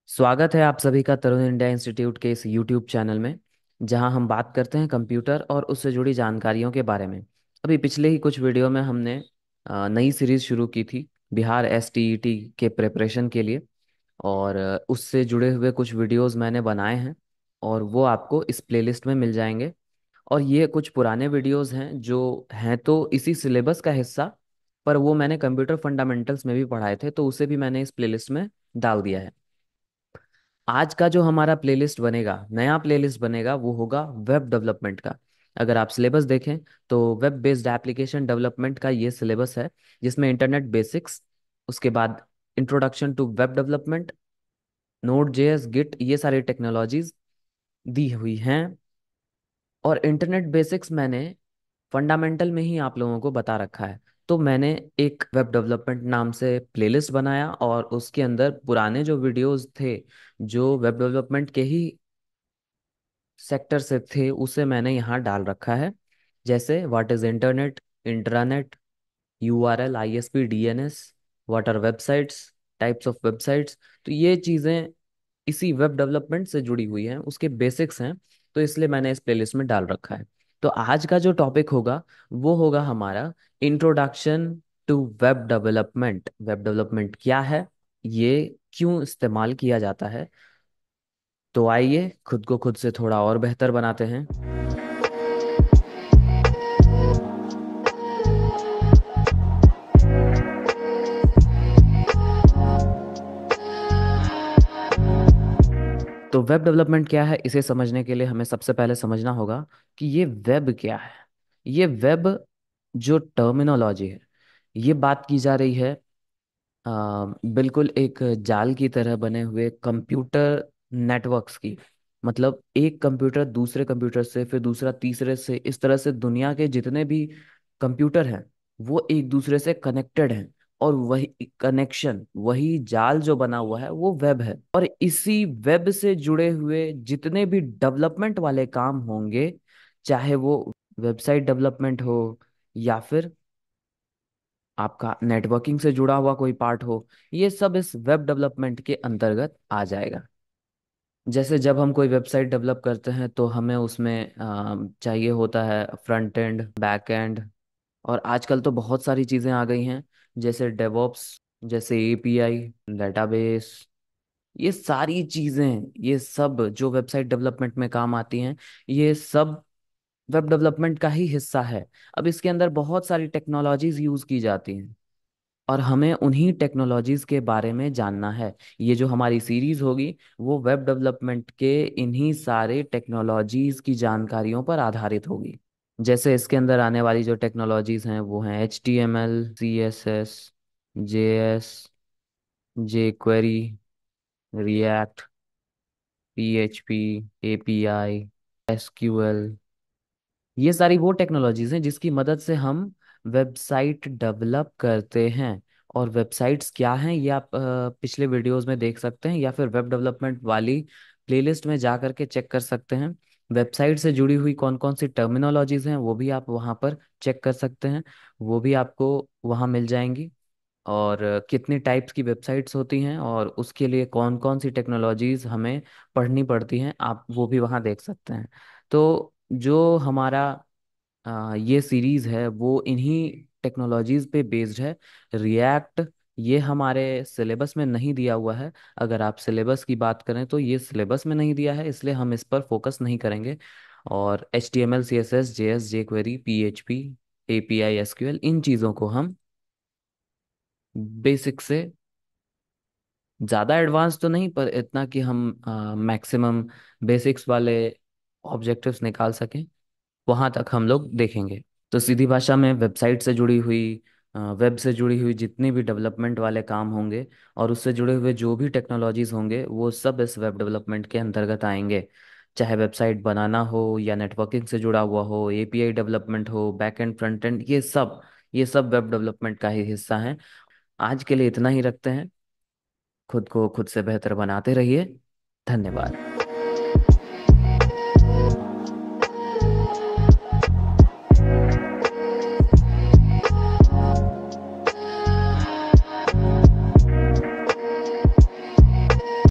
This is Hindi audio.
स्वागत है आप सभी का तरुण इंडिया इंस्टीट्यूट के इस यूट्यूब चैनल में, जहां हम बात करते हैं कंप्यूटर और उससे जुड़ी जानकारियों के बारे में। अभी पिछले ही कुछ वीडियो में हमने नई सीरीज शुरू की थी बिहार एसटीईटी के प्रिपरेशन के लिए। और उससे जुड़े हुए कुछ वीडियोस मैंने बनाए हैं और वो आपको इस प्लेलिस्ट में मिल जाएंगे। और ये कुछ पुराने वीडियोस हैं जो हैं तो इसी सिलेबस का हिस्सा, पर वो मैंने कंप्यूटर फंडामेंटल्स में भी पढ़ाए थे, तो उसे भी मैंने इस प्लेलिस्ट में डाल दिया है। आज का जो हमारा प्लेलिस्ट बनेगा, नया प्लेलिस्ट बनेगा, वो होगा वेब डेवलपमेंट का। अगर आप सिलेबस देखें तो वेब बेस्ड एप्लीकेशन डेवलपमेंट का ये सिलेबस है, जिसमें इंटरनेट बेसिक्स, उसके बाद introduction to web development, Node JS, Git, ये सारी टेक्नोलॉजीज दी हुई हैं। और इंटरनेट बेसिक्स मैंने फंडामेंटल में ही आप लोगों को बता रखा है। तो मैंने एक वेब डेवलपमेंट नाम से प्लेलिस्ट बनाया और उसके अंदर पुराने जो वीडियोस थे जो वेब डेवलपमेंट के ही सेक्टर से थे, उसे मैंने यहाँ डाल रखा है। जैसे what is internet, intranet, URL, ISP, DNS, what are websites, types of websites. तो ये चीज़ें इसी वेब डेवलपमेंट से जुड़ी हुई हैं, उसके बेसिक्स हैं। तो इसलिए मैंने इस प्लेलिस्ट में डाल रखा है। तो आज का जो टॉपिक होगा वो होगा हमारा introduction to web development. Web development क्या है, ये क्यों इस्तेमाल किया जाता है। तो आइए खुद को खुद से थोड़ा और बेहतर बनाते हैं। तो वेब डेवलपमेंट क्या है, इसे समझने के लिए हमें सबसे पहले समझना होगा कि ये वेब क्या है। ये वेब जो टर्मिनोलॉजी है, ये बात की जा रही है बिल्कुल एक जाल की तरह बने हुए कंप्यूटर नेटवर्क्स की। मतलब एक कंप्यूटर दूसरे कंप्यूटर से, फिर दूसरा तीसरे से, इस तरह से दुनिया के जितने भी कंप्यूटर हैं वो एक दूसरे से कनेक्टेड हैं। और वही कनेक्शन, वही जाल जो बना हुआ है वो वेब है। और इसी वेब से जुड़े हुए जितने भी डेवलपमेंट वाले काम होंगे, चाहे वो वेबसाइट डेवलपमेंट हो या फिर आपका नेटवर्किंग से जुड़ा हुआ कोई पार्ट हो, ये सब इस वेब डेवलपमेंट के अंतर्गत आ जाएगा। जैसे जब हम कोई वेबसाइट डेवलप करते हैं तो हमें उसमें चाहिए होता है फ्रंट एंड, बैक एंड। और आजकल तो बहुत सारी चीज़ें आ गई हैं, जैसे डेवॉप्स, जैसे एपीआई, डेटाबेस। ये सारी चीज़ें, ये सब जो वेबसाइट डेवलपमेंट में काम आती हैं, ये सब वेब डेवलपमेंट का ही हिस्सा है। अब इसके अंदर बहुत सारी टेक्नोलॉजीज यूज़ की जाती हैं और हमें उन्हीं टेक्नोलॉजीज के बारे में जानना है। ये जो हमारी सीरीज होगी वो वेब डेवलपमेंट के इन्हीं सारे टेक्नोलॉजीज की जानकारियों पर आधारित होगी। जैसे इसके अंदर आने वाली जो टेक्नोलॉजीज हैं वो हैं HTML, CSS, JS, jQuery, react, PHP, API, SQL। ये सारी वो टेक्नोलॉजीज हैं जिसकी मदद से हम वेबसाइट डेवलप करते हैं। और वेबसाइट्स क्या हैं ये आप पिछले वीडियोस में देख सकते हैं, या फिर वेब डेवलपमेंट वाली प्लेलिस्ट में जा करके चेक कर सकते हैं। वेबसाइट से जुड़ी हुई कौन कौन सी टर्मिनोलॉजीज हैं वो भी आप वहाँ पर चेक कर सकते हैं, वो भी आपको वहाँ मिल जाएंगी। और कितनी टाइप्स की वेबसाइट्स होती हैं और उसके लिए कौन कौन सी टेक्नोलॉजीज हमें पढ़नी पड़ती हैं, आप वो भी वहाँ देख सकते हैं। तो जो हमारा ये सीरीज है वो इन्हीं टेक्नोलॉजीज पे बेस्ड है। रिएक्ट ये हमारे सिलेबस में नहीं दिया हुआ है। अगर आप सिलेबस की बात करें तो ये सिलेबस में नहीं दिया है, इसलिए हम इस पर फोकस नहीं करेंगे। और HTML, CSS, JS, jQuery, PHP, API, SQL, इन चीज़ों को हम बेसिक से, ज़्यादा एडवांस तो नहीं पर इतना कि हम मैक्सिमम बेसिक्स वाले ऑब्जेक्टिव्स निकाल सकें, वहाँ तक हम लोग देखेंगे। तो सीधी भाषा में वेबसाइट से जुड़ी हुई, वेब से जुड़ी हुई जितनी भी डेवलपमेंट वाले काम होंगे और उससे जुड़े हुए जो भी टेक्नोलॉजीज होंगे वो सब इस वेब डेवलपमेंट के अंतर्गत आएंगे। चाहे वेबसाइट बनाना हो या नेटवर्किंग से जुड़ा हुआ हो, API डेवलपमेंट हो, बैक एंड फ्रंट एंड, ये सब वेब डेवलपमेंट का ही हिस्सा है। आज के लिए इतना ही रखते हैं। खुद को खुद से बेहतर बनाते रहिए। धन्यवाद।